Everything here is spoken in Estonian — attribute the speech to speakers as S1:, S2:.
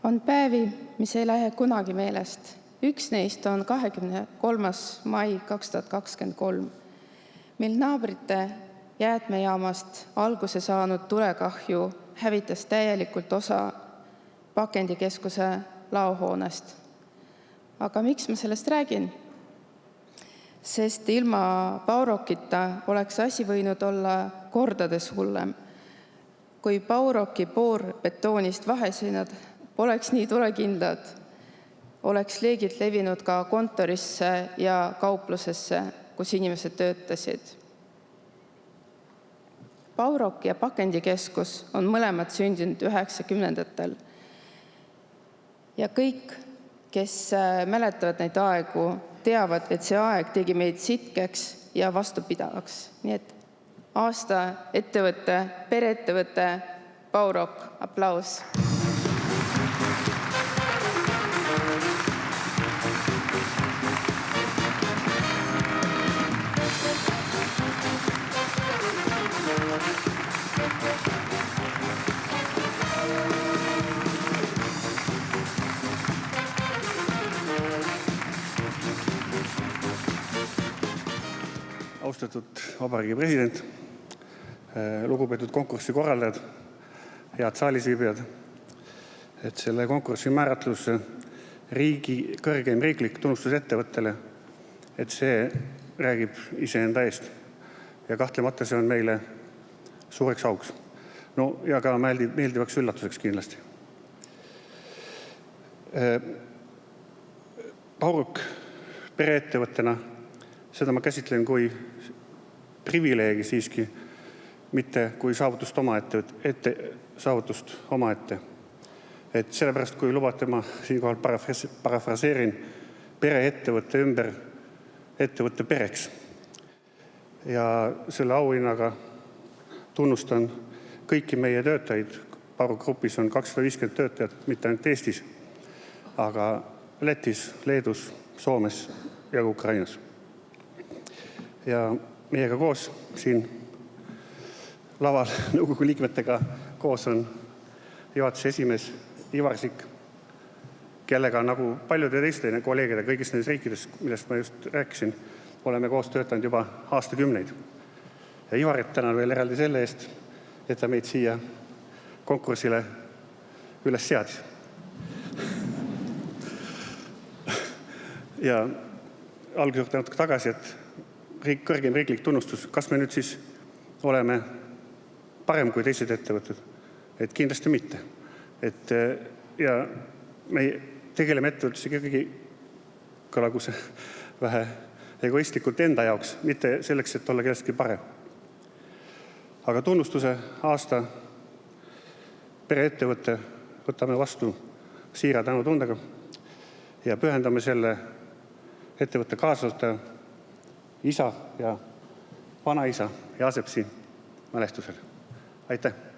S1: On päevi, mis ei lähe kunagi meelest. Üks neist on 23. mai 2023, mil naabrite jäätmejaamast alguse saanud tulekahju hävitas täielikult osa pakendikeskuse laohoonest. Aga miks ma sellest räägin? Sest ilma Baurokita oleks asi võinud olla kordades hullem. Kui Bauroki betoonist vaheseinad poleks nii tulekindlad, oleks leegid levinud ka kontorisse ja kauplusesse, kus inimesed töötasid. Baurok ja pakendikeskus on mõlemad sündinud 90-ndatel. Ja kõik, kes mäletavad neid aegu, teavad, et see aeg tegi meid sitkeks ja vastupidavaks. Nii et aasta ettevõte, pereettevõte, Baurok, aplaus.
S2: Austatud Vabariigi president, lugupeetud konkursi korraldajad, head saalisviibijad, et selle konkursi määratlus kõrgeim riiklik tunnustus ettevõttele, et see räägib iseenda eest. Ja kahtlemata see on meile suureks auks. No ja ka meeldivaks üllatuseks kindlasti. Baurok pereettevõttena, seda ma käsitlen kui privileegi siiski, mitte kui saavutust omaette. Et sellepärast, kui lubate, ma siinkohal parafraseerin pereettevõtte ümber ettevõtte pereks. Ja selle auhinnaga tunnustan kõiki meie töötajaid. Baurok Grupis on 250 töötajat, mitte ainult Eestis, aga Lätis, Leedus, Soomes ja Ukrainas. Ja meiega koos siin laval nõukogu liikmetega koos on juhatuse esimees Ivar Sikk, kellega nagu paljude teiste kolleegide kõigist nendes riikides, millest ma just rääkisin, oleme koos töötanud juba aastakümneid. Ja Ivarit tänan veel eraldi selle eest, et ta meid siia konkursile üles seadis. Ja alguses natuke tagasi, et kõrgem riiklik tunnustus, kas me nüüd siis oleme parem kui teised ettevõtted? Et kindlasti mitte. Ja me tegeleme ettevõtlusega ikkagi kõlagu see vähe egoistlikult enda jaoks, mitte selleks, et olla kellestki parem. Aga tunnustuse aasta pereettevõtte võtame vastu siira tänutundega ja pühendame selle ettevõtte kaasasutaja, isa ja vanaisa ja Asepsi mälestusel. Aitäh!